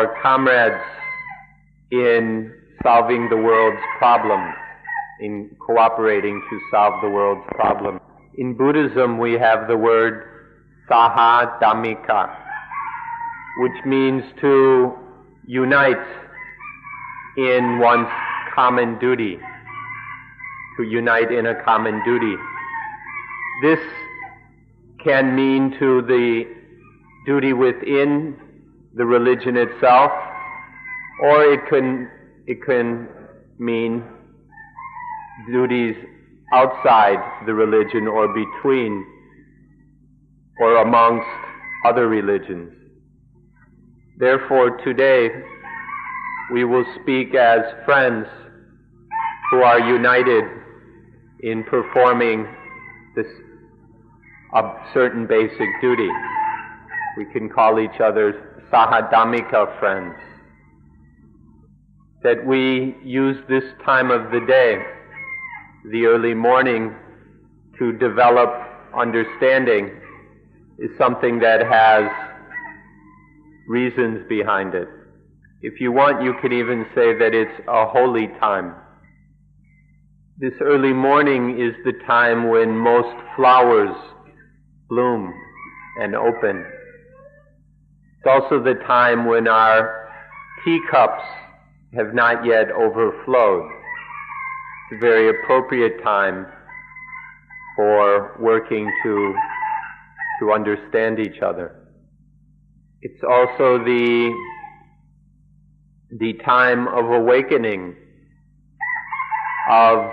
our comrades in solving the world's problems, in cooperating to solve the world's problems. In Buddhism, we have the word saha dhammika, which means to unite in one's common duty, to unite in a common duty. This can mean to the duty within the religion itself, or it can mean duties outside the religion or between or amongst other religions. Therefore, today we will speak as friends who are united in performing a certain basic duty. We can call each other Sahadhammika friends. That we use this time of the day, the early morning, to develop understanding is something that has reasons behind it. If you want, you could even say that it's a holy time. This early morning is the time when most flowers bloom and open. It's also the time when our teacups have not yet overflowed. It's a very appropriate time for working to understand each other. It's also the time of awakening of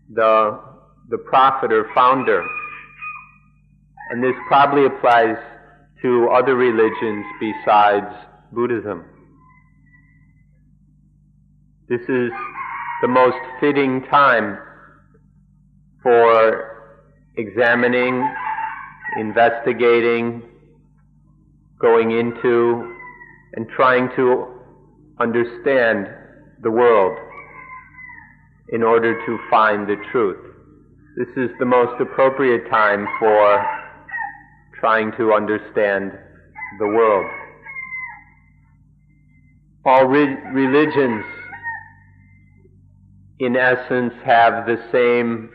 the prophet or founder. And this probably applies to other religions besides Buddhism. This is the most fitting time for examining, investigating, going into, and trying to understand the world in order to find the truth. This is the most appropriate time for trying to understand the world. All religions, in essence, have the same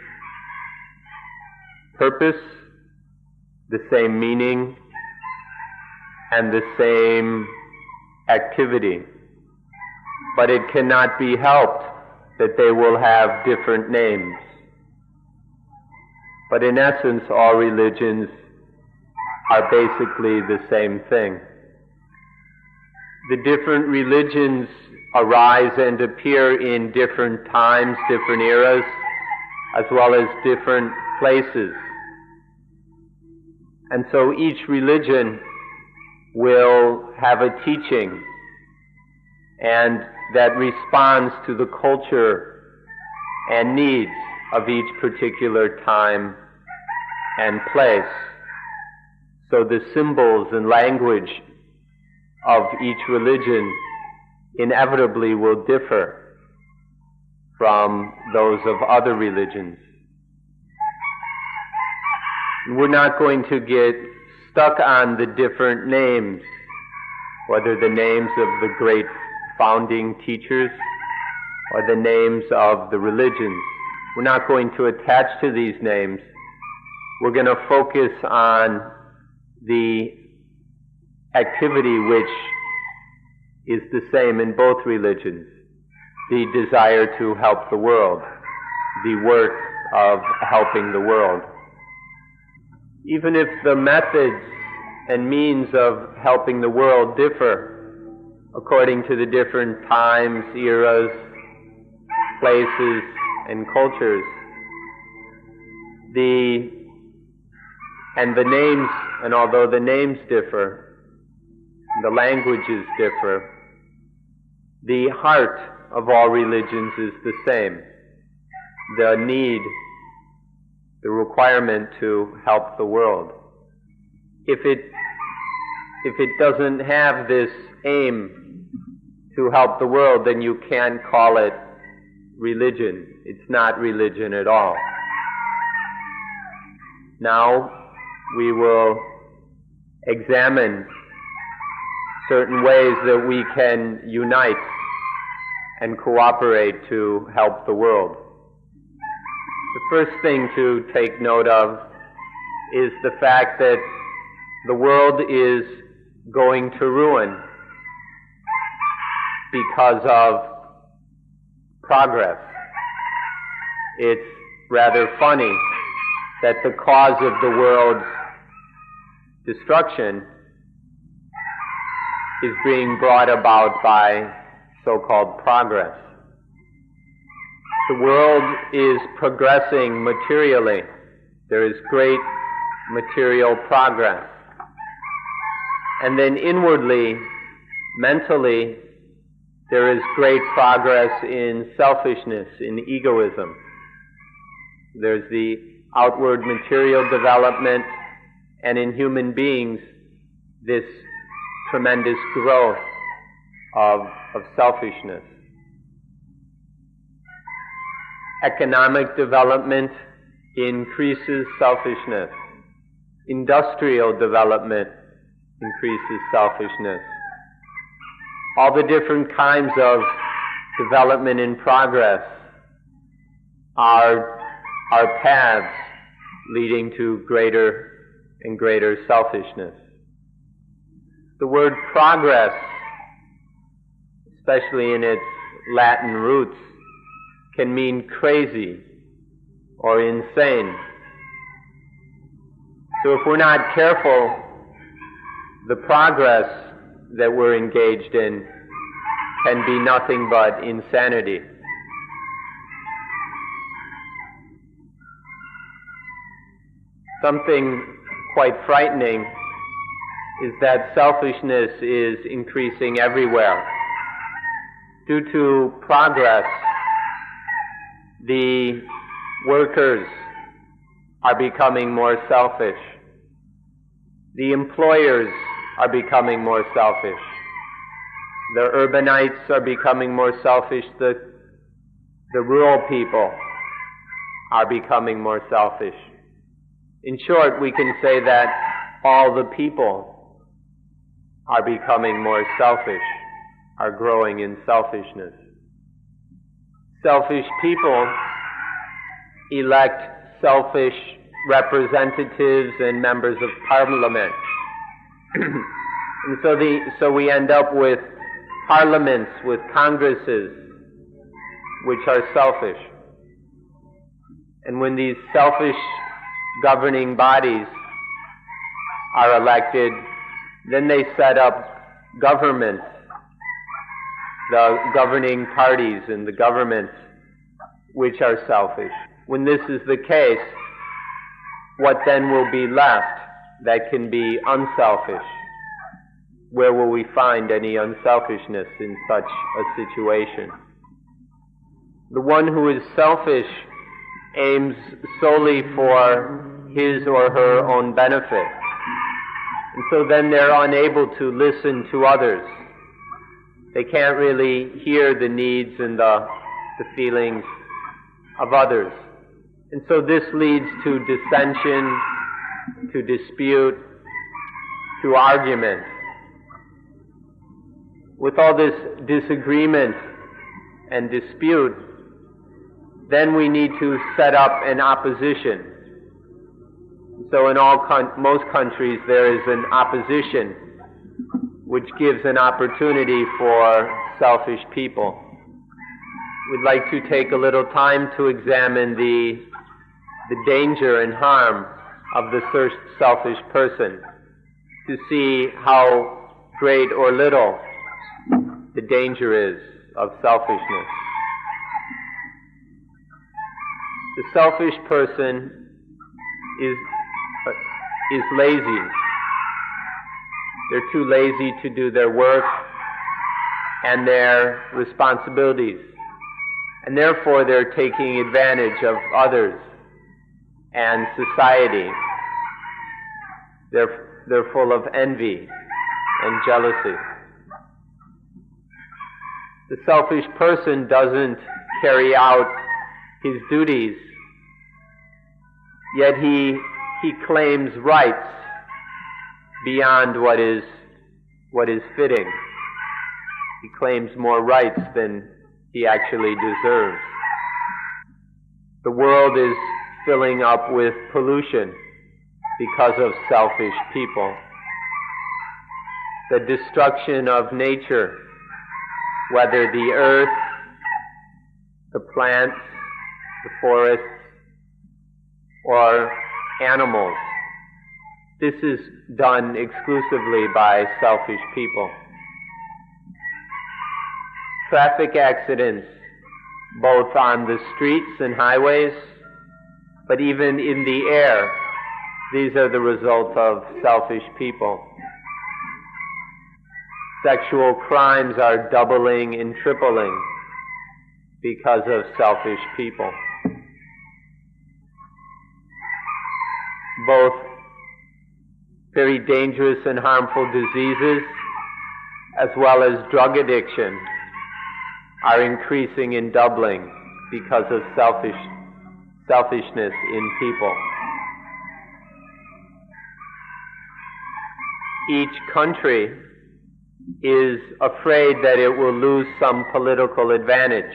purpose, the same meaning, and the same activity. But it cannot be helped that they will have different names. But in essence, all religions are basically the same thing. The different religions arise and appear in different times, different eras, as well as different places. And so each religion will have a teaching, and that responds to the culture and needs of each particular time and place. So the symbols and language of each religion inevitably will differ from those of other religions. We're not going to get stuck on the different names, whether the names of the great founding teachers or the names of the religions. We're not going to attach to these names. We're going to focus on the activity which is the same in both religions, the desire to help the world, the work of helping the world. Even if the methods and means of helping the world differ according to the different times, eras, places, and cultures, and the names, and although the names differ, the languages differ, the heart of all religions is the same. The need, the requirement to help the world. If it doesn't have this aim to help the world, then you can't call it religion. It's not religion at all. Now we will examine certain ways that we can unite and cooperate to help the world. The first thing to take note of is the fact that the world is going to ruin because of progress. It's rather funny that the cause of the world's destruction is being brought about by so-called progress. The world is progressing materially. There is great material progress. And then inwardly, mentally, there is great progress in selfishness, in egoism. There's the outward material development, and in human beings, this tremendous growth of selfishness. Economic development increases selfishness. Industrial development increases selfishness. All the different kinds of development in progress are paths leading to greater and greater selfishness. The word progress, especially in its Latin roots, can mean crazy or insane. So if we're not careful, the progress that we're engaged in can be nothing but insanity. Something quite frightening is that selfishness is increasing everywhere. Due to progress, the workers are becoming more selfish. The employers are becoming more selfish. The urbanites are becoming more selfish. The rural people are becoming more selfish. In short, we can say that all the people are becoming more selfish, are growing in selfishness. Selfish people elect selfish representatives and members of parliament. And so we end up with parliaments, with congresses, which are selfish. And when these selfish governing bodies are elected, then they set up governments, the governing parties and the governments, which are selfish. When this is the case, what then will be left that can be unselfish? Where will we find any unselfishness in such a situation? The one who is selfish aims solely for his or her own benefit. And so then they're unable to listen to others. They can't really hear the needs and the feelings of others. And so this leads to dissension, to dispute, to argument. With all this disagreement and dispute, then we need to set up an opposition. So in most countries there is an opposition which gives an opportunity for selfish people. We'd like to take a little time to examine the danger and harm of the selfish person, to see how great or little the danger is of selfishness. The selfish person is lazy. They're too lazy to do their work and their responsibilities, and therefore they're taking advantage of others and society. They're full of envy and jealousy. The selfish person doesn't carry out his duties, yet he claims rights beyond what is what is fitting. He claims more rights than he actually deserves. The world is filling up with pollution because of selfish people. The destruction of nature, whether the earth, the plants, the forests, or animals, this is done exclusively by selfish people. Traffic accidents, both on the streets and highways, but even in the air, these are the result of selfish people. Sexual crimes are doubling and tripling because of selfish people. Both very dangerous and harmful diseases, as well as drug addiction, are increasing and doubling because of selfishness in people. Each country is afraid that it will lose some political advantage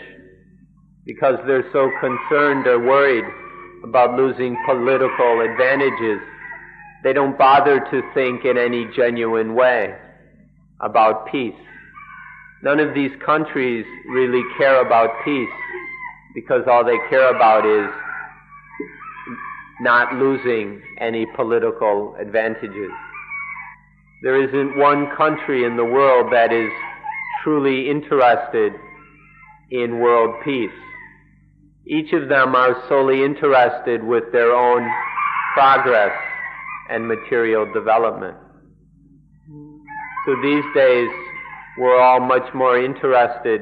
because they're so concerned or worried about losing political advantages. They don't bother to think in any genuine way about peace. None of these countries really care about peace because all they care about is not losing any political advantages. There isn't one country in the world that is truly interested in world peace. Each of them are solely interested with their own progress and material development. So these days, we're all much more interested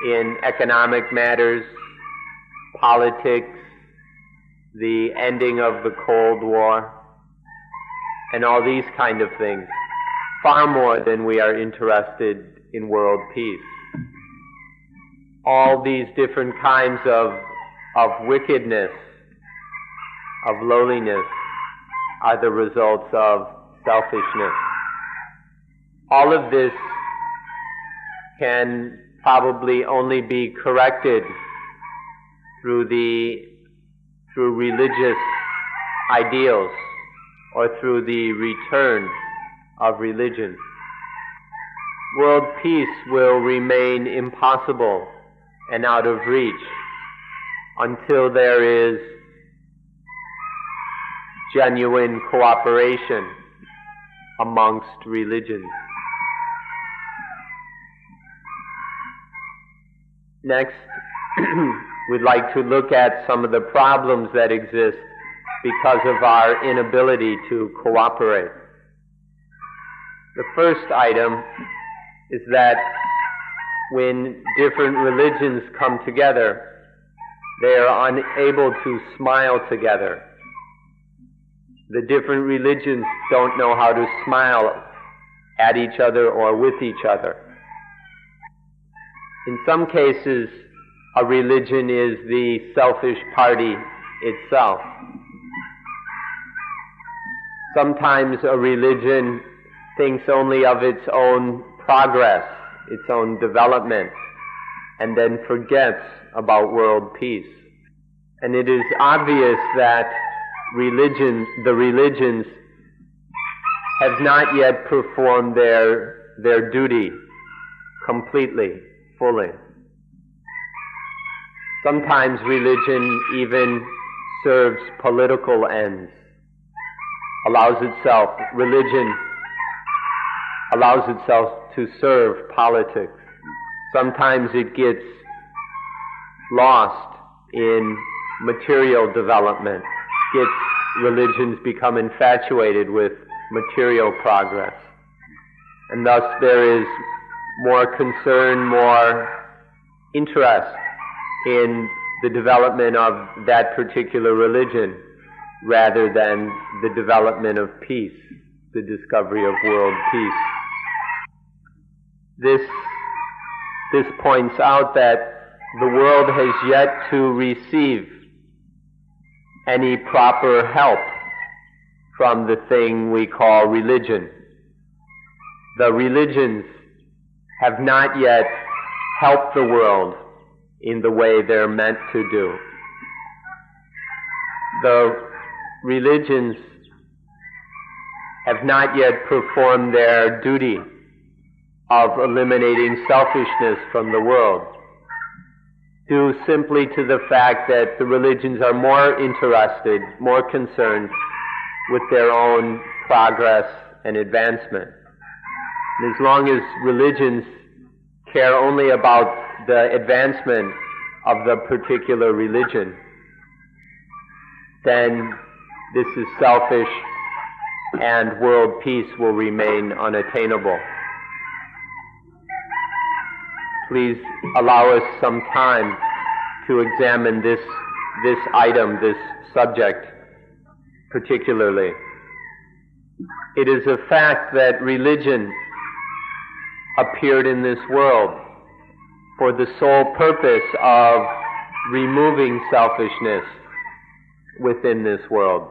in economic matters, politics, the ending of the Cold War, and all these kind of things, far more than we are interested in world peace. All these different kinds of wickedness, of lowliness, are the results of selfishness. All of this can probably only be corrected through religious ideals or through the return of religion. World peace will remain impossible and out of reach until there is genuine cooperation amongst religions. Next, we'd like to look at some of the problems that exist because of our inability to cooperate. The first item is that when different religions come together, they are unable to smile together. The different religions don't know how to smile at each other or with each other. In some cases, a religion is the selfish party itself. Sometimes a religion thinks only of its own progress, its own development, and then forgets about world peace. And it is obvious that the religions have not yet performed their duty completely, fully. Sometimes religion even serves political ends, religion allows itself to serve politics. Sometimes it gets lost in material development. Religions become infatuated with material progress. And thus there is more concern, more interest in the development of that particular religion rather than the development of peace, the discovery of world peace. This points out that the world has yet to receive any proper help from the thing we call religion. the religions have not yet helped the world in the way they're meant to do. The religions have not yet performed their duty of eliminating selfishness from the world, due simply to the fact that the religions are more interested, more concerned with their own progress and advancement. And as long as religions care only about the advancement of the particular religion, then this is selfish and world peace will remain unattainable. Please allow us some time to examine this item, this subject particularly. It is a fact that religion appeared in this world for the sole purpose of removing selfishness within this world.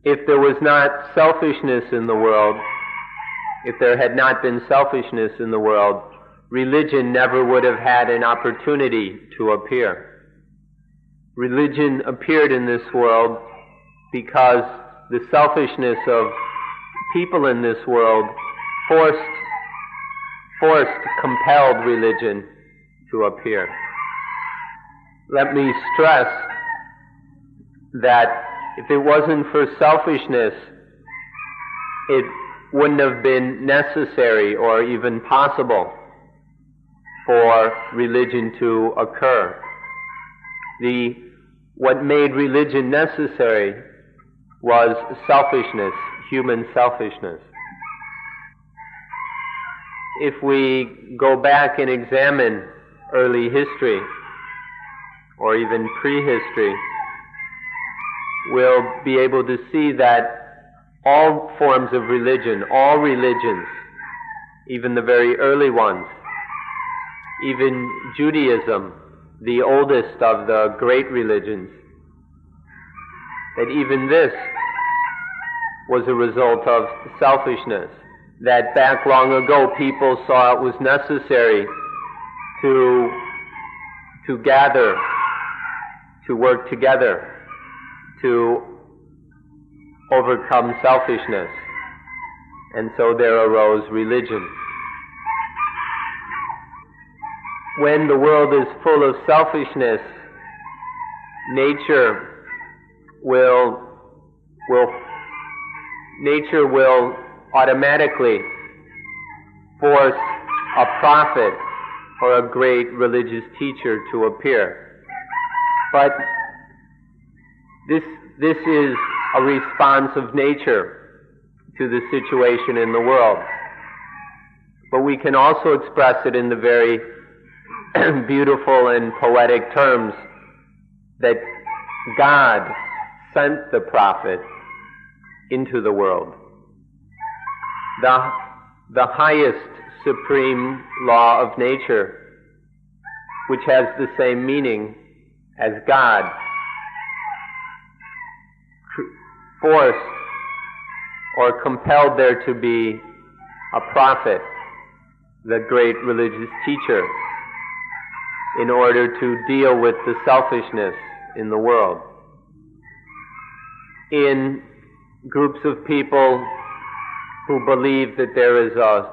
If there was not selfishness in the world, if there had not been selfishness in the world, religion never would have had an opportunity to appear. Religion appeared in this world because the selfishness of people in this world compelled religion to appear. Let me stress that if it wasn't for selfishness, it wouldn't have been necessary or even possible for religion to occur. What made religion necessary was selfishness, human selfishness. If we go back and examine early history, or even prehistory, we'll be able to see that all forms of religion, all religions, even the very early ones, even Judaism, the oldest of the great religions, that even this was a result of selfishness, that back long ago people saw it was necessary to gather, to work together, to overcome selfishness. And so there arose religion. When the world is full of selfishness, nature will automatically force a prophet or a great religious teacher to appear. But this is a response of nature to the situation in the world. But we can also express it in the very beautiful and poetic terms that God sent the prophet into the world. The highest supreme law of nature, which has the same meaning as God, forced or compelled there to be a prophet, the great religious teacher, in order to deal with the selfishness in the world. In groups of people who believe that there is a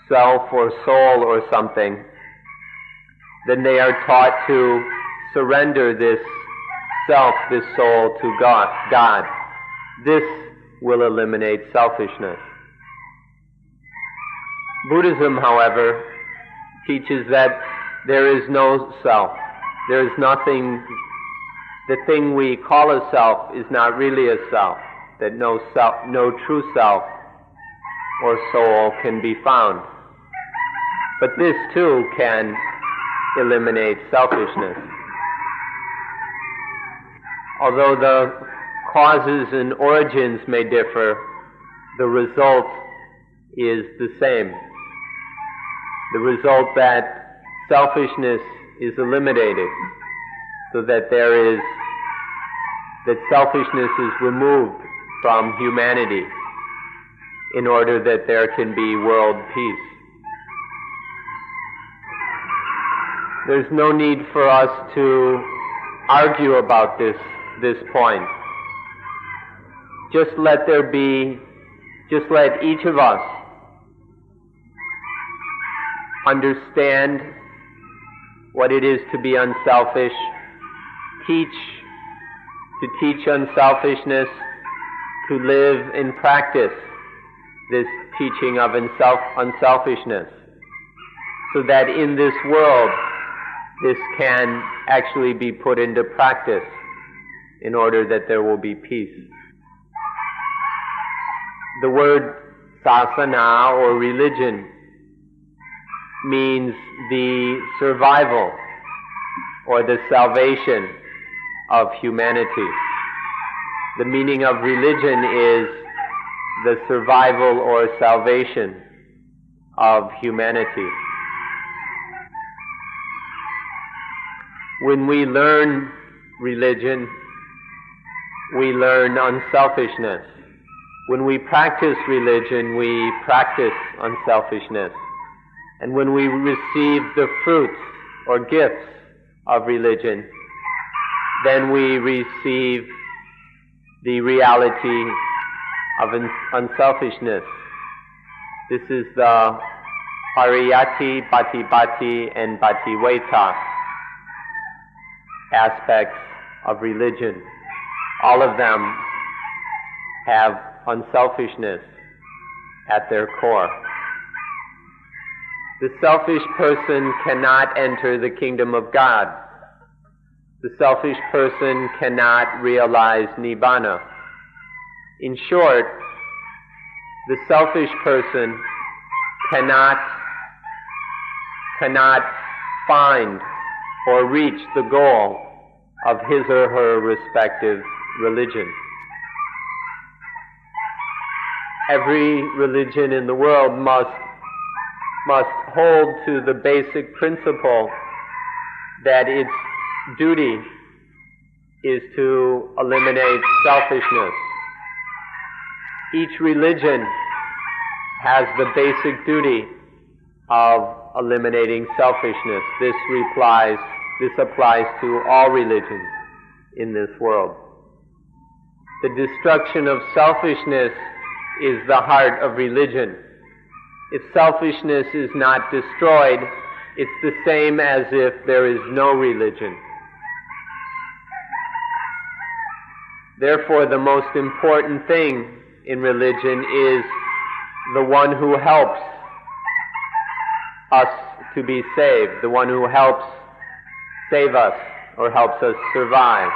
self or soul or something, then they are taught to surrender this self, this soul to God. This will eliminate selfishness. Buddhism, however, teaches that there is no self. There is nothing. The thing we call a self is not really a self. That no true self or soul can be found. But this too can eliminate selfishness. Although the causes and origins may differ, the result is the same. The result that selfishness is eliminated, so that selfishness is removed from humanity, in order that there can be world peace. There's no need for us to argue about this point. Just let each of us understand what it is to be unselfish, to teach unselfishness, to live and practice this teaching of unselfishness, so that in this world this can actually be put into practice in order that there will be peace. The word sasana, or religion, means the survival or the salvation of humanity. The meaning of religion is the survival or salvation of humanity. When we learn religion, we learn unselfishness. When we practice religion, we practice unselfishness. And when we receive the fruits or gifts of religion, then we receive the reality of unselfishness. This is the pariyati, patipati, and pativedta aspects of religion. All of them have unselfishness at their core. The selfish person cannot enter the kingdom of God. The selfish person cannot realize Nibbana. In short, the selfish person cannot find or reach the goal of his or her respective religion. Every religion in the world must hold to the basic principle that its duty is to eliminate selfishness. Each religion has the basic duty of eliminating selfishness. This applies to all religions in this world. The destruction of selfishness is the heart of religion. If selfishness is not destroyed, it's the same as if there is no religion. Therefore, the most important thing in religion is the one who helps us to be saved, the one who helps save us or helps us survive,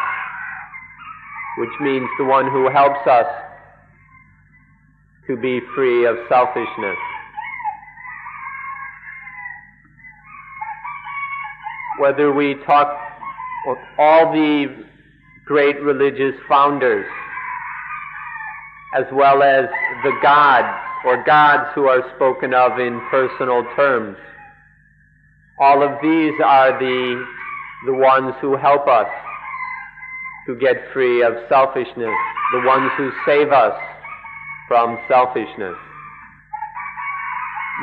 which means the one who helps us to be free of selfishness. Whether we talk with all the great religious founders, as well as the gods or gods who are spoken of in personal terms, all of these are the ones who help us to get free of selfishness, the ones who save us from selfishness.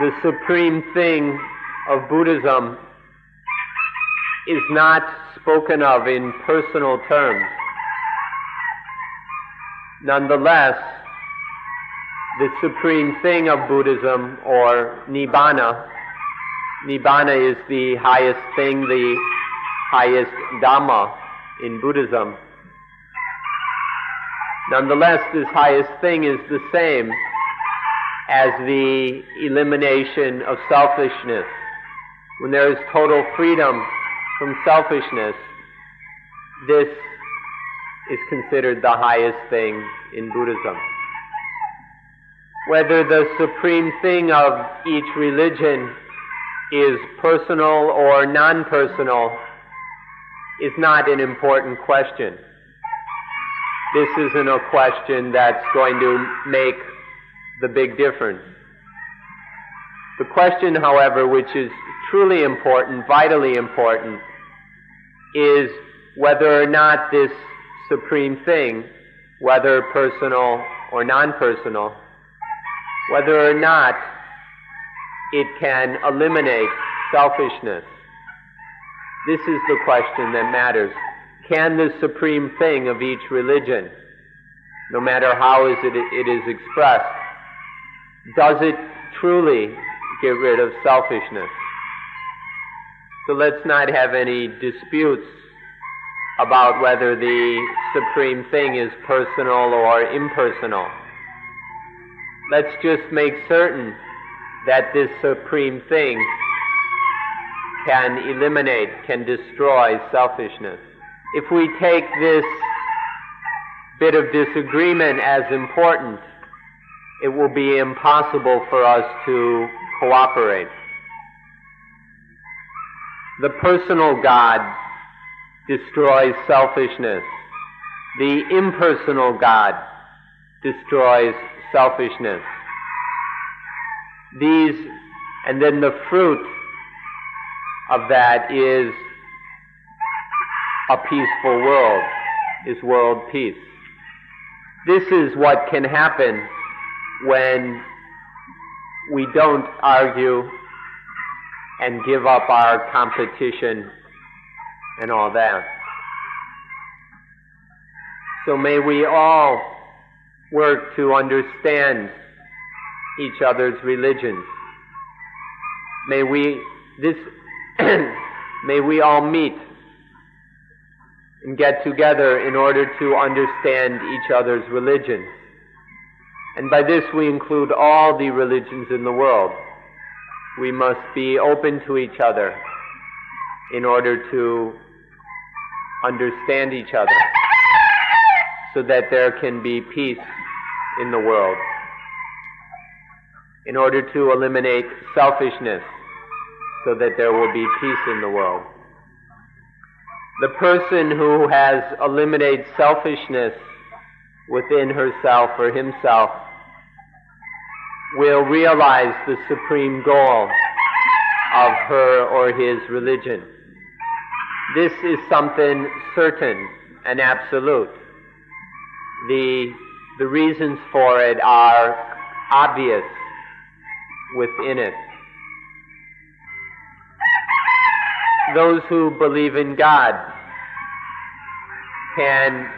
The supreme thing of Buddhism is not spoken of in personal terms. Nonetheless, the supreme thing of Buddhism, or Nibbana is the highest thing, the highest Dhamma in Buddhism. Nonetheless, this highest thing is the same as the elimination of selfishness. When there is total freedom from selfishness, this is considered the highest thing in Buddhism. Whether the supreme thing of each religion is personal or non-personal is not an important question. This isn't a question that's going to make the big difference. The question, however, which is truly important, vitally important, is whether or not this supreme thing, whether personal or non-personal, whether or not it can eliminate selfishness. This is the question that matters. Can the supreme thing of each religion, no matter how it is expressed, does it truly get rid of selfishness? So let's not have any disputes about whether the supreme thing is personal or impersonal. Let's just make certain that this supreme thing can eliminate, can destroy selfishness. If we take this bit of disagreement as important, it will be impossible for us to cooperate. The personal God destroys selfishness. The impersonal God destroys selfishness. And then the fruit of that is a peaceful world, is world peace. This is what can happen when we don't argue and give up our competition and all that. So may we all work to understand each other's religions. May we all meet and get together in order to understand each other's religions. And by this we include all the religions in the world. We must be open to each other in order to understand each other, so that there can be peace in the world, in order to eliminate selfishness, so that there will be peace in the world. The person who has eliminated selfishness within herself or himself will realize the supreme goal of her or his religion. This is something certain and absolute. The reasons for it are obvious within it. Those who believe in God can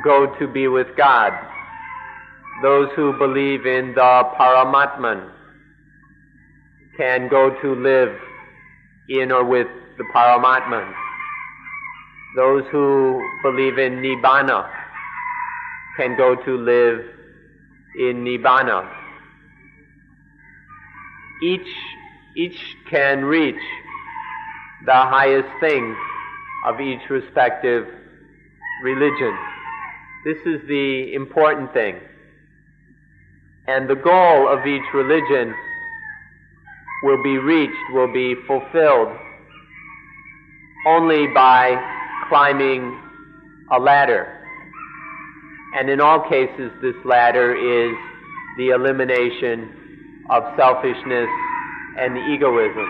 go to be with God. Those who believe in the Paramatman can go to live in or with the Paramatman. Those who believe in Nibbana can go to live in Nibbana. Each can reach the highest thing of each respective religion. This is the important thing. And the goal of each religion will be reached, will be fulfilled only by climbing a ladder. And in all cases, this ladder is the elimination of selfishness and egoism.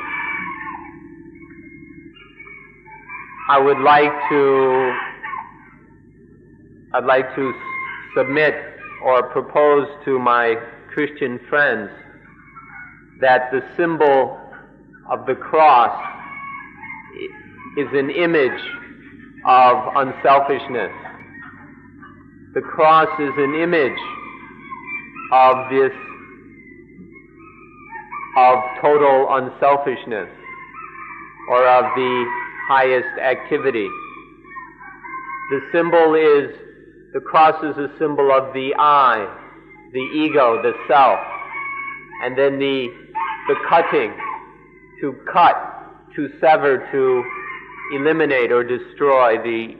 I'd like to submit or propose to my Christian friends that the symbol of the cross is an image of unselfishness. The cross is an image of total unselfishness, or of the highest activity. The cross is a symbol of the I, the ego, the self, and then the cutting, to cut, to sever, to eliminate or destroy the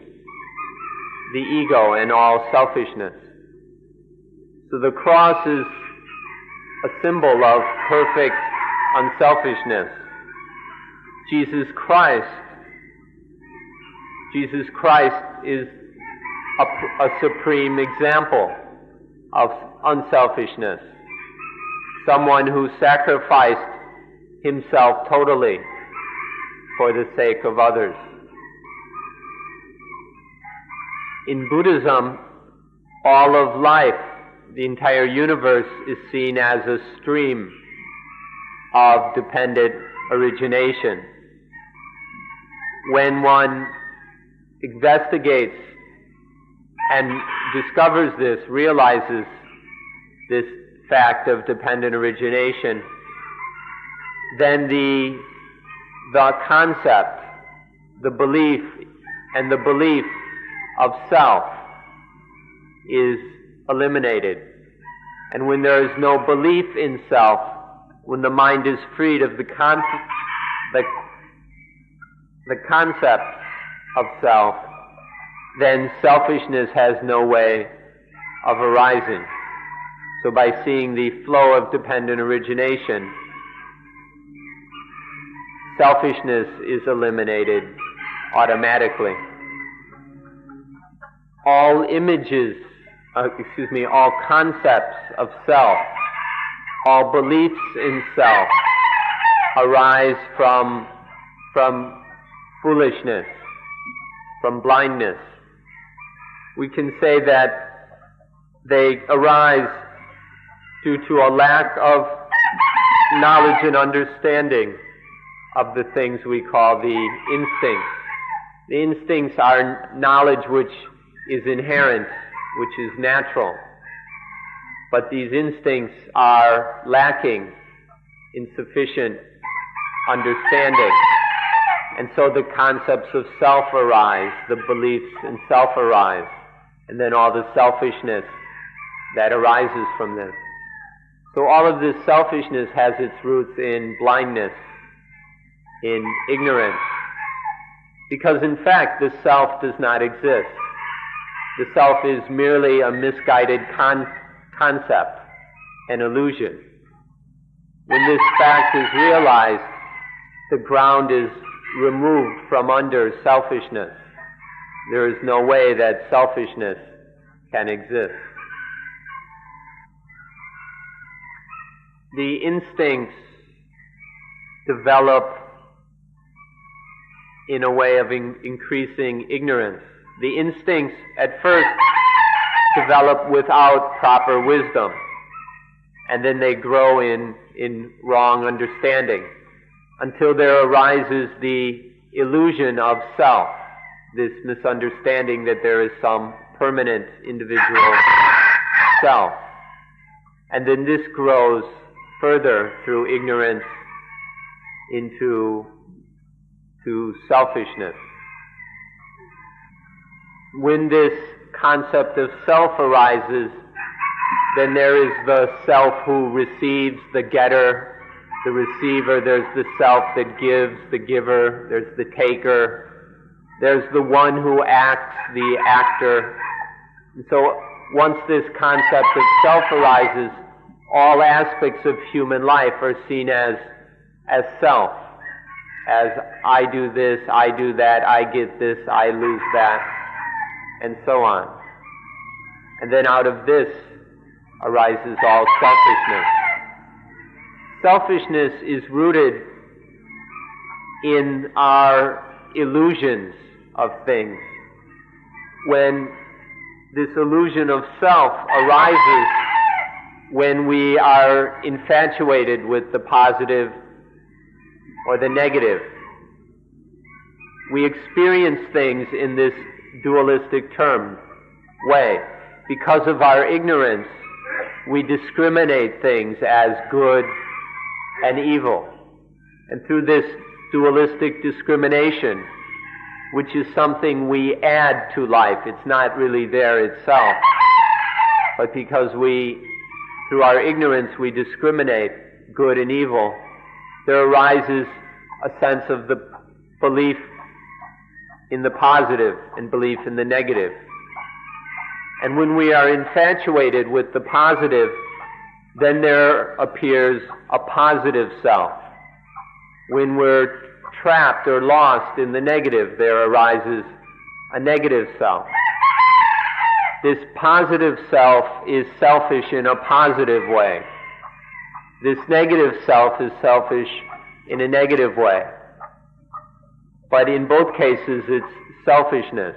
ego and all selfishness. So the cross is a symbol of perfect unselfishness. Jesus Christ is a supreme example of unselfishness. Someone who sacrificed himself totally for the sake of others. In Buddhism, all of life the entire universe is seen as a stream of dependent origination. When one investigates and discovers this, realizes this fact of dependent origination, then the concept, the belief of self is eliminated. And when there is no belief in self, when the mind is freed of the concept of self, then selfishness has no way of arising. So by seeing the flow of dependent origination, selfishness is eliminated automatically. All all concepts of self, all beliefs in self arise from foolishness, from blindness. We can say that they arise due to a lack of knowledge and understanding of the things we call the instincts. The instincts are knowledge which is inherent, which is natural. But these instincts are lacking in sufficient understanding. And so the concepts of self arise, the beliefs in self arise, and then all the selfishness that arises from this. So all of this selfishness has its roots in blindness, in ignorance. Because in fact, the self does not exist. The self is merely a misguided concept, an illusion. When this fact is realized, the ground is removed from under selfishness. There is no way that selfishness can exist. The instincts develop in a way of increasing ignorance. The instincts at first develop without proper wisdom, and then they grow in wrong understanding, until there arises the illusion of self, this misunderstanding that there is some permanent individual self. And then this grows further through ignorance into selfishness. When this concept of self arises, then there is the self who receives, the getter, the receiver. There's the self that gives, the giver. There's the taker. There's the one who acts, the actor. And so once this concept of self arises, all aspects of human life are seen as self. As I do this, I do that, I get this, I lose that, and so on. And then out of this arises all selfishness. Selfishness is rooted in our illusions of things. When this illusion of self arises, when we are infatuated with the positive or the negative, we experience things in this dualistic way. Because of our ignorance, we discriminate things as good and evil. And through this dualistic discrimination, which is something we add to life, it's not really there itself, but because through our ignorance, we discriminate good and evil, there arises a sense of the belief in the positive and belief in the negative. And when we are infatuated with the positive, then there appears a positive self. When we're trapped or lost in the negative, there arises a negative self. This positive self is selfish in a positive way. This negative self is selfish in a negative way. But in both cases, it's selfishness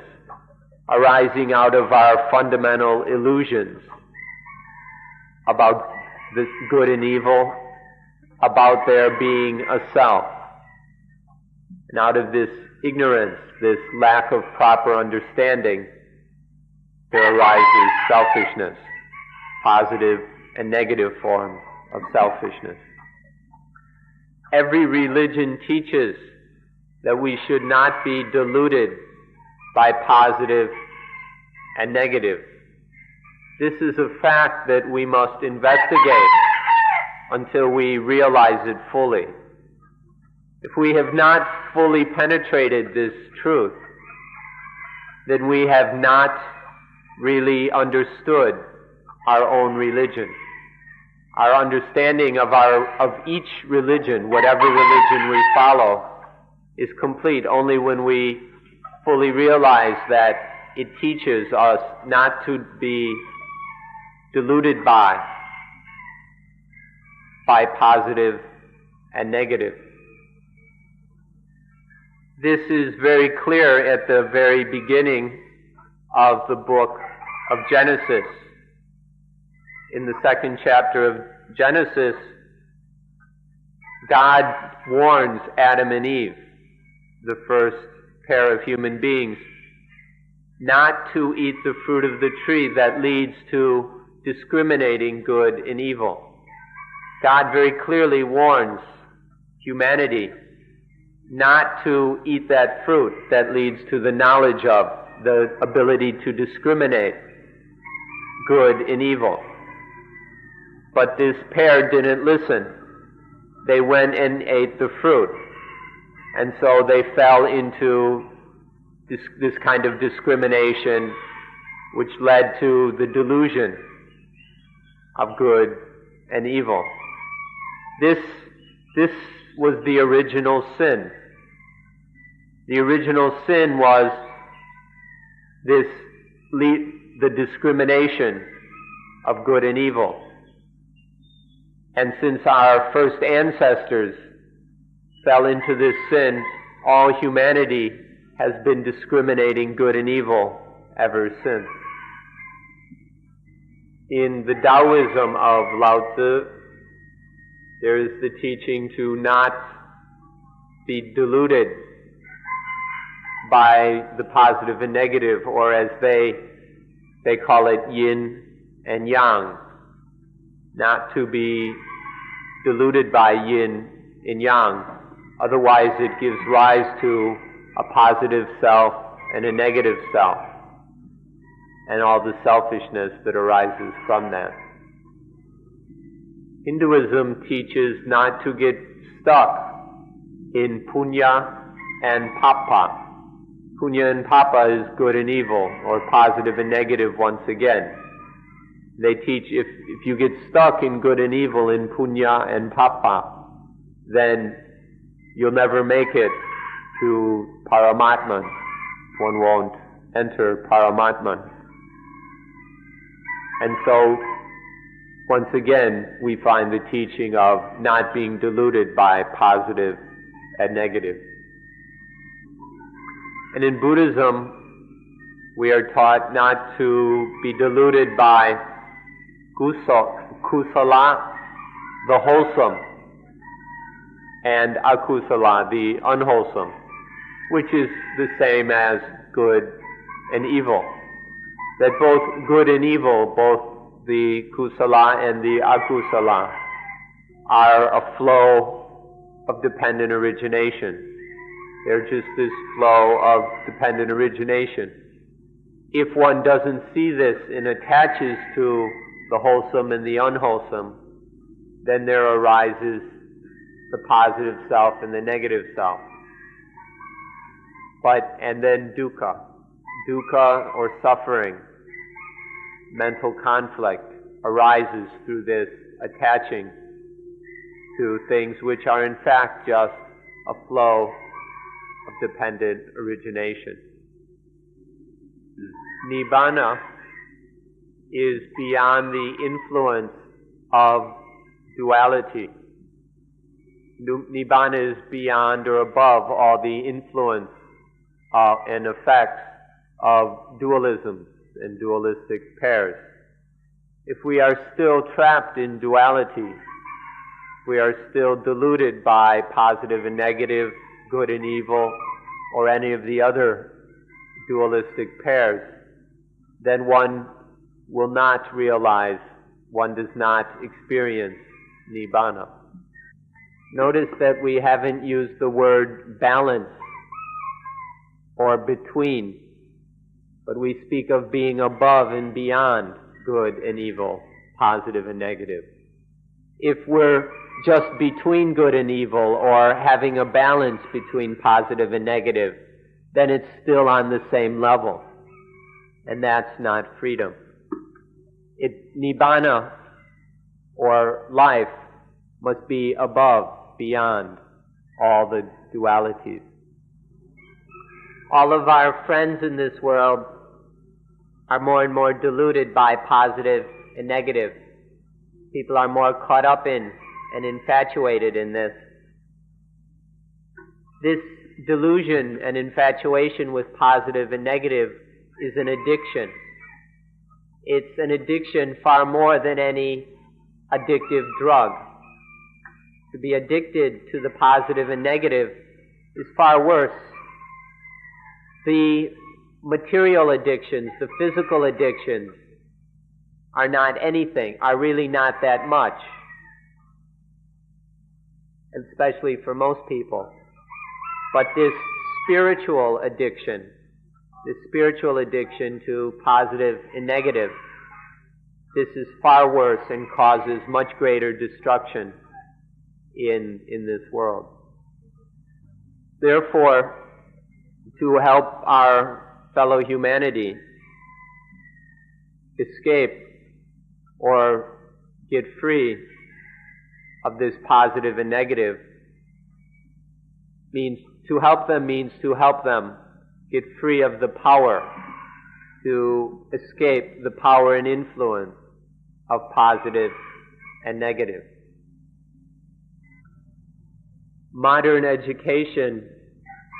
arising out of our fundamental illusions. about this good and evil, about there being a self. And out of this ignorance, this lack of proper understanding, there arises selfishness, positive and negative forms of selfishness. Every religion teaches that we should not be deluded by positive and negative. This is a fact that we must investigate until we realize it fully. If we have not fully penetrated this truth, then we have not really understood our own religion. Our understanding of each religion, whatever religion we follow, is complete only when we fully realize that it teaches us not to be deluded by positive and negative. This is very clear at the very beginning of the book of Genesis. In the second chapter of Genesis, God warns Adam and Eve, the first pair of human beings, not to eat the fruit of the tree that leads to discriminating good and evil. God very clearly warns humanity not to eat that fruit that leads to the knowledge of, the ability to discriminate good and evil. But this pair didn't listen. They went and ate the fruit. And so they fell into this kind of discrimination, which led to the delusion of good and evil. This was the original sin. The original sin was the discrimination of good and evil. And since our first ancestors fell into this sin, all humanity has been discriminating good and evil ever since. In the Taoism of Lao Tzu, there is the teaching to not be deluded by the positive and negative, or as they call it, yin and yang. Not to be deluded by yin and yang. Otherwise it gives rise to a positive self and a negative self, and all the selfishness that arises from that. Hinduism teaches not to get stuck in punya and papa. Punya and papa is good and evil, or positive and negative once again. They teach if you get stuck in good and evil, in punya and papa, then you'll never make it to Paramatman. One won't enter Paramatman. And so, once again, we find the teaching of not being deluded by positive and negative. And in Buddhism, we are taught not to be deluded by kusala, the wholesome, and akusala, the unwholesome, which is the same as good and evil. That both good and evil, both the kusala and the akusala, are a flow of dependent origination. They're just this flow of dependent origination. If one doesn't see this and attaches to the wholesome and the unwholesome, then there arises the positive self and the negative self. And then dukkha. Dukkha, or suffering, mental conflict, arises through this attaching to things which are in fact just a flow of dependent origination. Nibbana is beyond the influence of duality. Nibbana is beyond or above all the influence and effects of dualism and dualistic pairs. if we are still trapped in duality, we are still deluded by positive and negative, good and evil, or any of the other dualistic pairs, then one will not realize, one does not experience Nibbana. Notice that we haven't used the word balance or between, but we speak of being above and beyond good and evil, positive and negative. If we're just between good and evil, or having a balance between positive and negative, then it's still on the same level. And that's not freedom. Nibbana, or life, must be above, beyond all the dualities. All of our friends in this world are more and more deluded by positive and negative. People are more caught up in and infatuated in this. This delusion and infatuation with positive and negative is an addiction. It's an addiction far more than any addictive drug. To be addicted to the positive and negative is far worse. The material addictions, the physical addictions, are not anything, are really not that much, especially for most people. But this spiritual addiction to positive and negative, this is far worse and causes much greater destruction in this world. Therefore, to help our fellow humanity escape or get free of this positive and negative means to help them get free of the power, to escape the power and influence of positive and negative. Modern education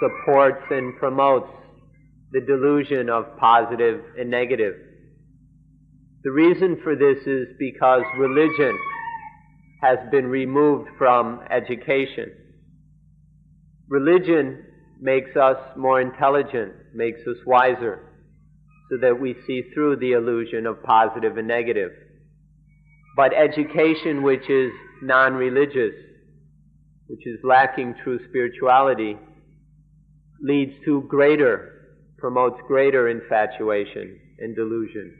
supports and promotes the delusion of positive and negative. The reason for this is because religion has been removed from education. Religion makes us more intelligent, makes us wiser, so that we see through the illusion of positive and negative. But education which is non-religious, which is lacking true spirituality, leads to promotes greater infatuation and delusion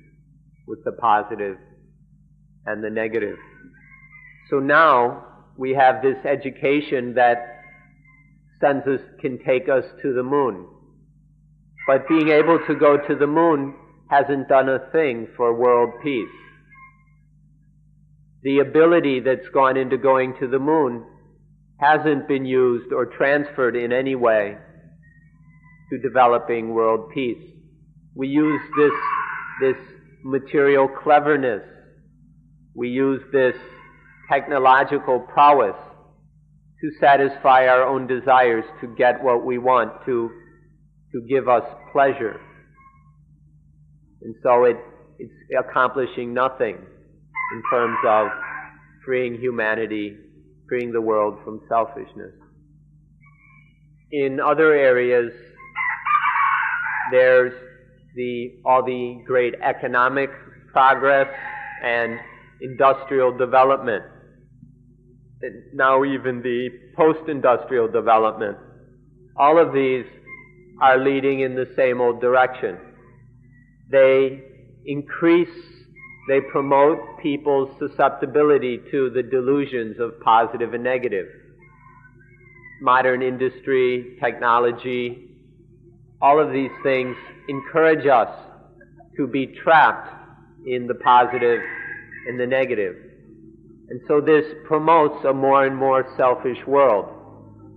with the positive and the negative. So now we have this education that can take us to the moon. But being able to go to the moon hasn't done a thing for world peace. The ability that's gone into going to the moon hasn't been used or transferred in any way to developing world peace. We use this material cleverness, we use this technological prowess to satisfy our own desires, to get what we want, to give us pleasure. And so it's accomplishing nothing in terms of freeing humanity, freeing the world from selfishness. In other areas, there's all the great economic progress and industrial development. Now even the post-industrial development. All of these are leading in the same old direction. They promote people's susceptibility to the delusions of positive and negative. Modern industry, technology, all of these things encourage us to be trapped in the positive and the negative. And so this promotes a more and more selfish world.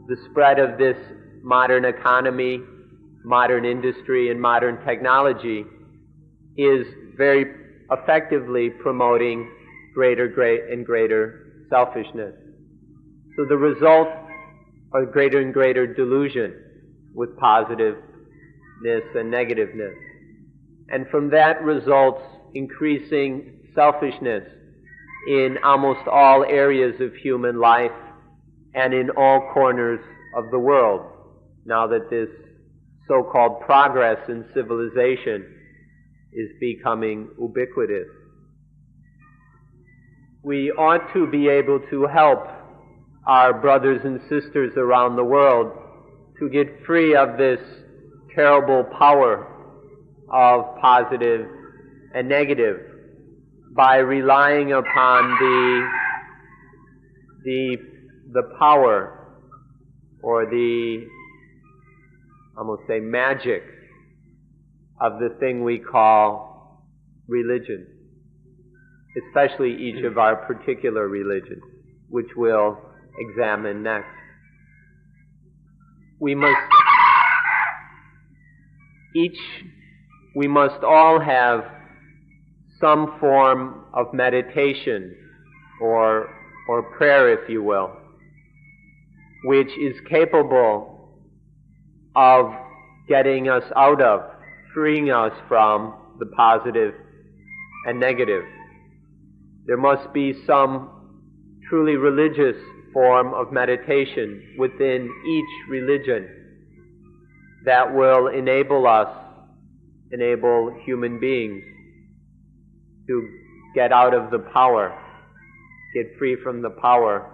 The spread of this modern economy, modern industry, and modern technology is very effectively promoting greater and greater selfishness. So the result are greater and greater delusion with positiveness and negativeness. And from that results increasing selfishness in almost all areas of human life and in all corners of the world, now that this so-called progress in civilization is becoming ubiquitous. We ought to be able to help our brothers and sisters around the world to get free of this terrible power of positive and negative by relying upon the power or the, I almost say, magic of the thing we call religion, especially each of our particular religions, which we'll examine next. We must all have some form of meditation or prayer, if you will, which is capable of getting us out of, freeing us from the positive and negative. There must be some truly religious form of meditation within each religion that will enable human beings to get out of the power, get free from the power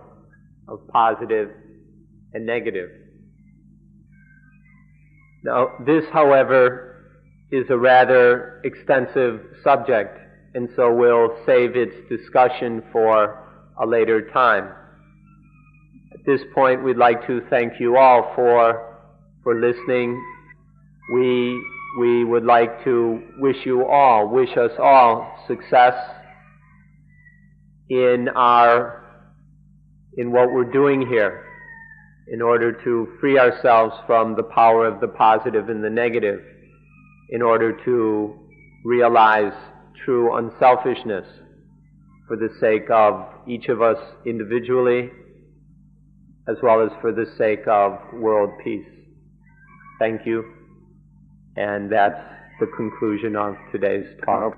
of positive and negative. Now, this, however, is a rather extensive subject, and so we'll save its discussion for a later time. At this point, we'd like to thank you all for listening. We would like to wish us all success in what we're doing here in order to free ourselves from the power of the positive and the negative, in order to realize true unselfishness for the sake of each of us individually, as well as for the sake of world peace. Thank you. And that's the conclusion of today's talk.